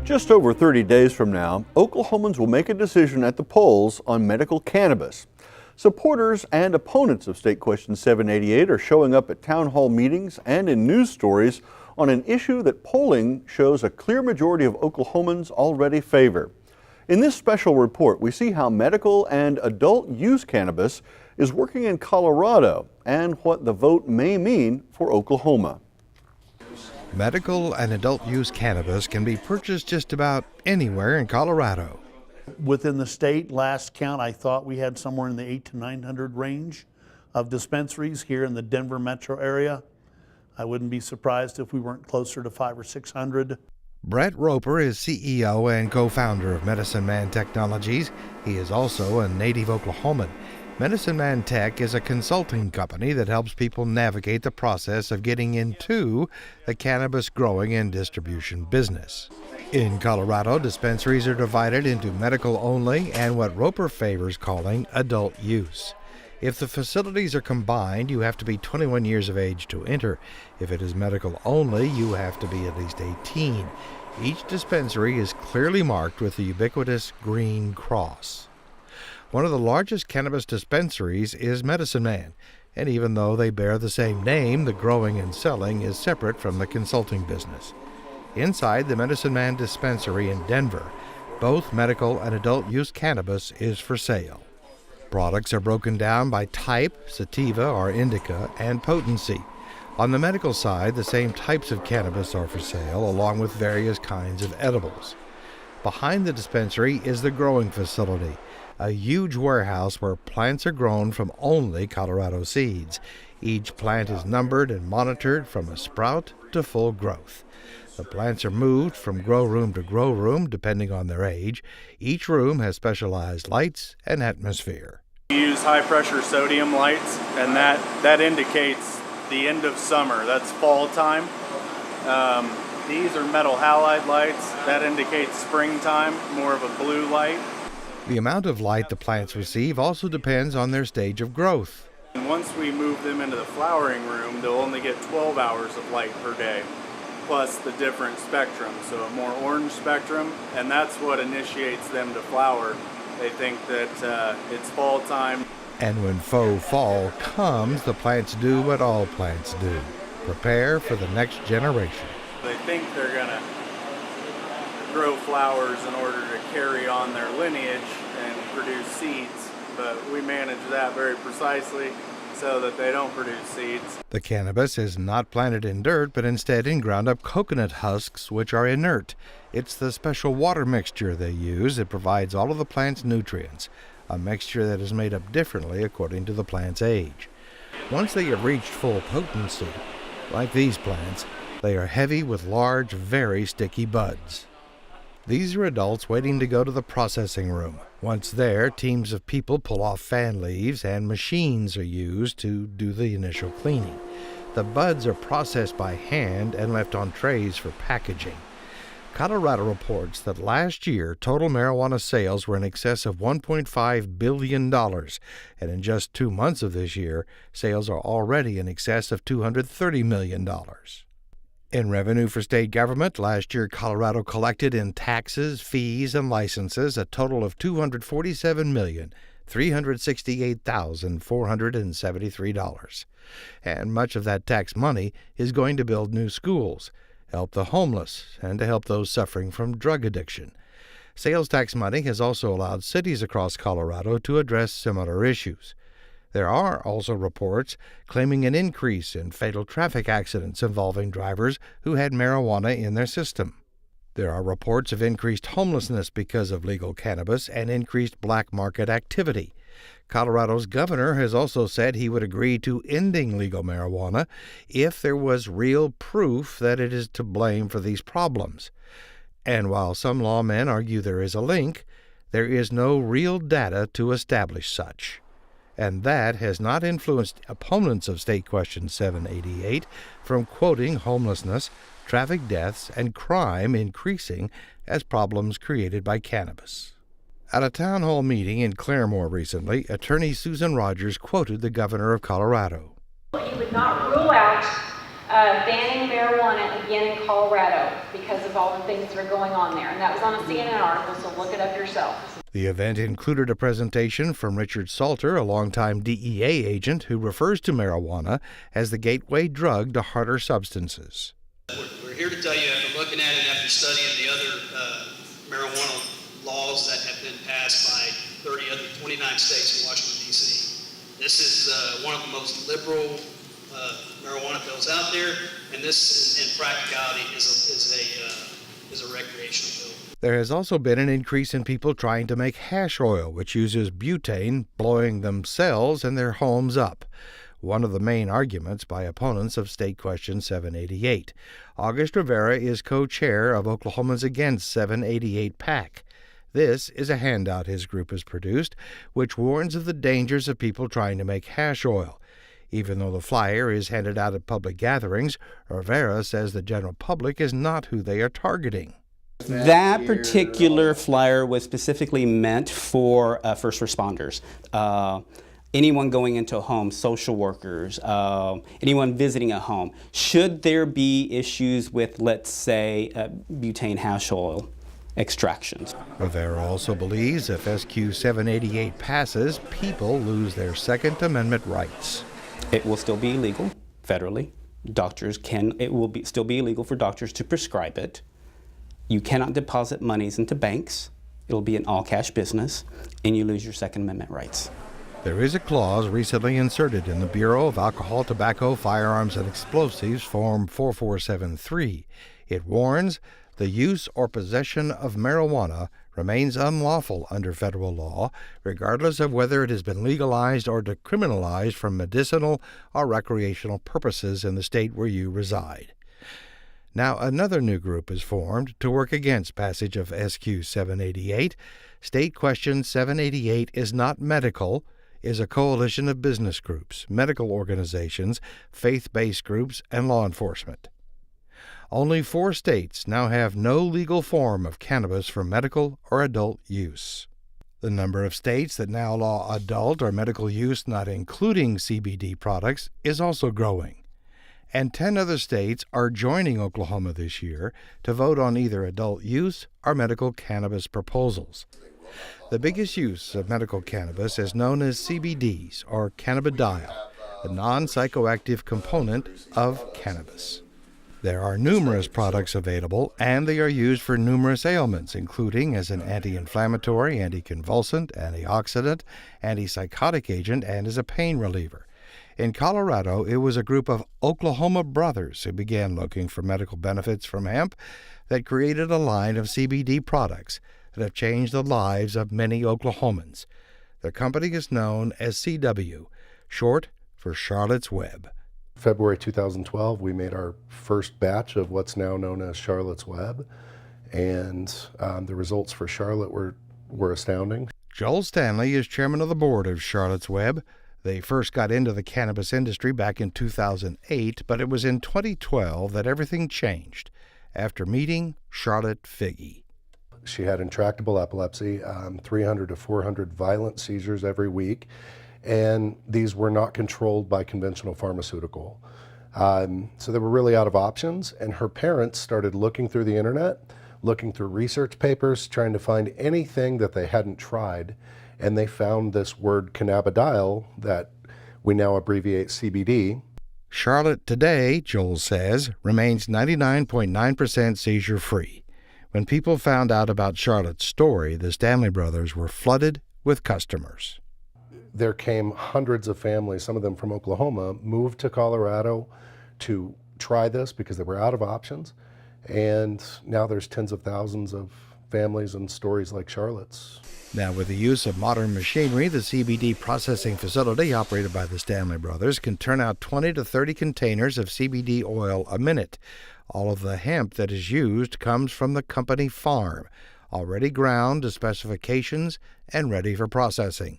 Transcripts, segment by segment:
Just over 30 days from now, Oklahomans will make a decision at the polls on medical cannabis. Supporters and opponents of State Question 788 are showing up at town hall meetings and in news stories on an issue that polling shows a clear majority of Oklahomans already favor. In this special report, we see how medical and adult use cannabis is working in Colorado and what the vote may mean for Oklahoma. Medical and adult use cannabis can be purchased just about anywhere in Colorado. Within the state, last count, I thought we had somewhere in the 800 to 900 range of dispensaries here in the Denver metro area. I wouldn't be surprised if we weren't closer to 500 or 600. Brett Roper is CEO and co-founder of Medicine Man Technologies. He is also a native Oklahoman. Medicine Man Tech is a consulting company that helps people navigate the process of getting into the cannabis growing and distribution business. In Colorado, dispensaries are divided into medical only and what Roper favors calling adult use. If the facilities are combined, you have to be 21 years of age to enter. If it is medical only, you have to be at least 18. Each dispensary is clearly marked with the ubiquitous green cross. One of the largest cannabis dispensaries is Medicine Man, and even though they bear the same name, the growing and selling is separate from the consulting business. Inside the Medicine Man dispensary in Denver, both medical and adult use cannabis is for sale. Products are broken down by type, sativa or indica, and potency. On the medical side, the same types of cannabis are for sale, along with various kinds of edibles. Behind the dispensary is the growing facility, a huge warehouse where plants are grown from only Colorado seeds. Each plant is numbered and monitored from a sprout to full growth. The plants are moved from grow room to grow room depending on their age. Each room has specialized lights and atmosphere. We use high-pressure sodium lights, and that indicates the end of summer. That's fall time. These are metal halide lights. That indicates springtime, more of a blue light. The amount of light the plants receive also depends on their stage of growth. And once we move them into the flowering room, they'll only get 12 hours of light per day, plus the different spectrum, so a more orange spectrum, and that's what initiates them to flower. They think that it's fall time. And when faux fall comes, the plants do what all plants do: prepare for the next generation. They think they're going to grow flowers in order to carry on their lineage and produce seeds, but we manage that very precisely so that they don't produce seeds. The cannabis is not planted in dirt, but instead in ground-up coconut husks, which are inert. It's the special water mixture they use that provides all of the plant's nutrients, a mixture that is made up differently according to the plant's age. Once they have reached full potency, like these plants, they are heavy with large, very sticky buds. These are adults waiting to go to the processing room. Once there, teams of people pull off fan leaves and machines are used to do the initial cleaning. The buds are processed by hand and left on trays for packaging. Colorado reports that last year, total marijuana sales were in excess of $1.5 billion, and in just 2 months of this year, sales are already in excess of $230 million. In revenue for state government, last year Colorado collected in taxes, fees, and licenses a total of $247,368,473. And much of that tax money is going to build new schools, help the homeless, and to help those suffering from drug addiction. Sales tax money has also allowed cities across Colorado to address similar issues. There are also reports claiming an increase in fatal traffic accidents involving drivers who had marijuana in their system. There are reports of increased homelessness because of legal cannabis and increased black market activity. Colorado's governor has also said he would agree to ending legal marijuana if there was real proof that it is to blame for these problems. And while some lawmen argue there is a link, there is no real data to establish such. And that has not influenced opponents of State Question 788 from quoting homelessness, traffic deaths, and crime increasing as problems created by cannabis. At a town hall meeting in Claremore recently, attorney Susan Rogers quoted the governor of Colorado. You would not rule out banning marijuana again in Colorado because of all the things that are going on there. And that was on a CNN article, so look it up yourself. The event included a presentation from Richard Salter, a longtime DEA agent who refers to marijuana as the gateway drug to harder substances. We're here to tell you, after looking at it, after studying the other marijuana laws that have been passed by 29 states in Washington, D.C., this is one of the most liberal marijuana bills out there, and this, in practicality, is a recreational bill. There has also been an increase in people trying to make hash oil, which uses butane, blowing themselves and their homes up. One of the main arguments by opponents of State Question 788. August Rivera is co-chair of Oklahomans Against 788 PAC. This is a handout his group has produced, which warns of the dangers of people trying to make hash oil. Even though the flyer is handed out at public gatherings, Rivera says the general public is not who they are targeting. That particular flyer was specifically meant for first responders. Anyone going into a home, social workers, anyone visiting a home. Should there be issues with, let's say, butane hash oil extractions? Rivera also believes if SQ 788 passes, people lose their Second Amendment rights. It will still be illegal federally. It will still be illegal for doctors to prescribe it. You cannot deposit monies into banks. It'll be an all-cash business, and you lose your Second Amendment rights. There is a clause recently inserted in the Bureau of Alcohol, Tobacco, Firearms, and Explosives, Form 4473. It warns the use or possession of marijuana remains unlawful under federal law, regardless of whether it has been legalized or decriminalized for medicinal or recreational purposes in the state where you reside. Now, another new group is formed to work against passage of SQ 788. State Question 788 is not medical, is a coalition of business groups, medical organizations, faith-based groups, and law enforcement. Only 4 states now have no legal form of cannabis for medical or adult use. The number of states that now allow adult or medical use not including CBD products is also growing. And 10 other states are joining Oklahoma this year to vote on either adult use or medical cannabis proposals. The biggest use of medical cannabis is known as CBDs, or cannabidiol, a non-psychoactive component of cannabis. There are numerous products available, and they are used for numerous ailments, including as an anti-inflammatory, anticonvulsant, antioxidant, antipsychotic agent, and as a pain reliever. In Colorado, it was a group of Oklahoma brothers who began looking for medical benefits from hemp that created a line of CBD products that have changed the lives of many Oklahomans. Their company is known as CW, short for Charlotte's Web. February 2012, we made our first batch of what's now known as Charlotte's Web, and the results for Charlotte were astounding. Joel Stanley is chairman of the board of Charlotte's Web. They first got into the cannabis industry back in 2008, but it was in 2012 that everything changed after meeting Charlotte Figge. She had intractable epilepsy, 300 to 400 violent seizures every week, and these were not controlled by conventional pharmaceutical. So they were really out of options, and her parents started looking through the internet, looking through research papers, trying to find anything that they hadn't tried, and they found this word cannabidiol that we now abbreviate CBD. Charlotte today, Joel says, remains 99.9% seizure-free. When people found out about Charlotte's story, the Stanley brothers were flooded with customers. There came hundreds of families, some of them from Oklahoma, moved to Colorado to try this because they were out of options. And now there's tens of thousands of families and stories like Charlotte's. Now, with the use of modern machinery, the CBD processing facility operated by the Stanley brothers can turn out 20 to 30 containers of CBD oil a minute. All of the hemp that is used comes from the company farm, already ground to specifications and ready for processing.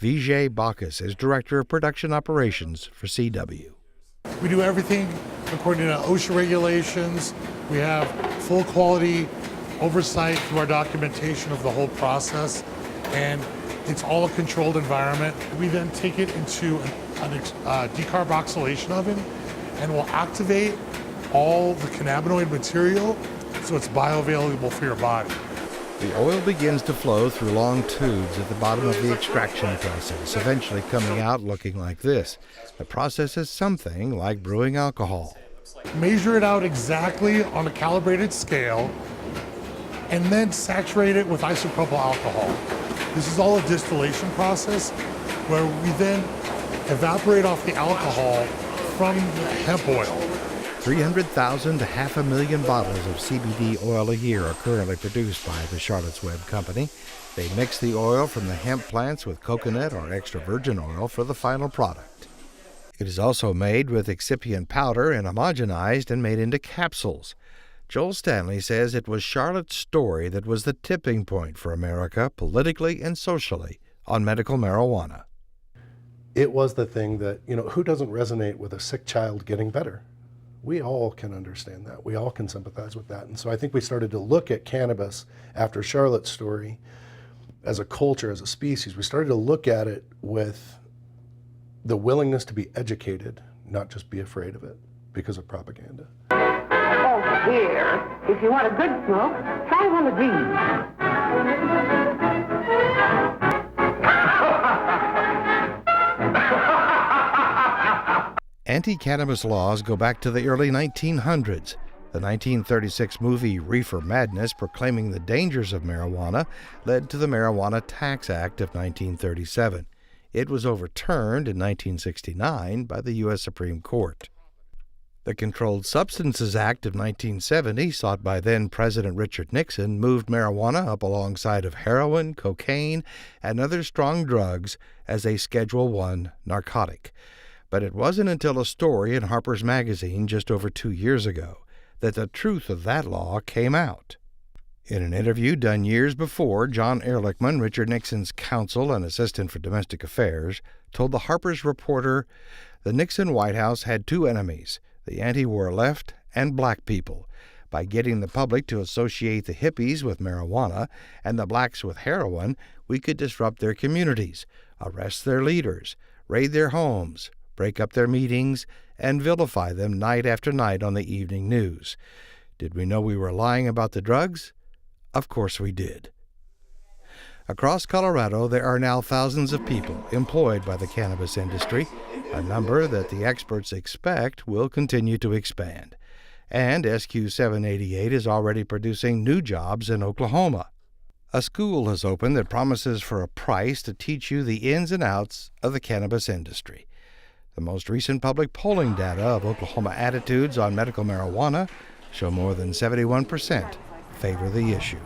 Vijay Bacchus is Director of Production Operations for CW. We do everything according to OSHA regulations. We have full quality oversight through our documentation of the whole process, and it's all a controlled environment. We then take it into a decarboxylation oven, and will activate all the cannabinoid material so it's bioavailable for your body. The oil begins to flow through long tubes at the bottom of the extraction process, eventually coming out looking like this. The process is something like brewing alcohol. Measure it out exactly on a calibrated scale, and then saturate it with isopropyl alcohol. This is all a distillation process where we then evaporate off the alcohol from the hemp oil. 300,000 to 500,000 bottles of CBD oil a year are currently produced by the Charlotte's Web Company. They mix the oil from the hemp plants with coconut or extra virgin oil for the final product. It is also made with excipient powder and homogenized and made into capsules. Joel Stanley says it was Charlotte's story that was the tipping point for America, politically and socially, on medical marijuana. It was the thing that, who doesn't resonate with a sick child getting better? We all can understand that. We all can sympathize with that. And so I think we started to look at cannabis after Charlotte's story as a culture, as a species. We started to look at it with the willingness to be educated, not just be afraid of it because of propaganda. Oh, here, if you want a good smoke, try one of these. Anti-cannabis laws go back to the early 1900s. The 1936 movie Reefer Madness, proclaiming the dangers of marijuana, led to the Marijuana Tax Act of 1937. It was overturned in 1969 by the U.S. Supreme Court. The Controlled Substances Act of 1970, sought by then-President Richard Nixon, moved marijuana up alongside of heroin, cocaine, and other strong drugs as a Schedule I narcotic. But it wasn't until a story in Harper's Magazine just over 2 years ago that the truth of that law came out. In an interview done years before, John Ehrlichman, Richard Nixon's counsel and assistant for domestic affairs, told the Harper's reporter the Nixon White House had two enemies, the anti-war left and black people. By getting the public to associate the hippies with marijuana and the blacks with heroin, we could disrupt their communities, arrest their leaders, raid their homes, break up their meetings, and vilify them night after night on the evening news. Did we know we were lying about the drugs? Of course we did. Across Colorado, there are now thousands of people employed by the cannabis industry, a number that the experts expect will continue to expand. And SQ 788 is already producing new jobs in Oklahoma. A school has opened that promises for a price to teach you the ins and outs of the cannabis industry. The most recent public polling data of Oklahoma attitudes on medical marijuana show more than 71% favor the issue.